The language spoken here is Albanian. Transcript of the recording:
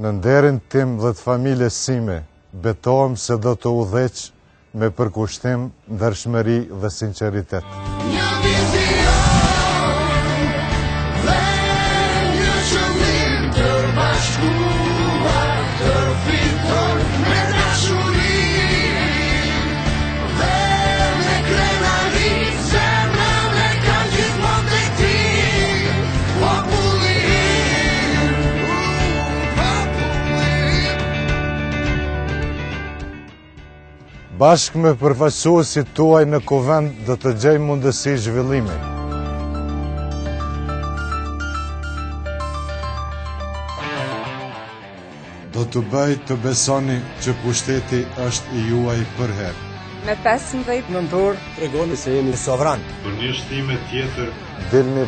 Në nderin tim dhe të familjes sime, betohem se do të udhëheq me përkushtim, ndershmëri dhe sinqeritet. Një vizion dhe një qëllim të bashkuar, të fiton me dashuri dhe me krenari, zemrën e kanë gjithmonë tek ti, populli im. Bashkë me përfaqësuesit tuaj në Kuvend do të gjej mundësi zhvillimi. Do të bëj të besoni që pushteti është i juaj përherë. Me 15 nëntor tregoni se jeni sovran. Për një shtime tjetër, dilni.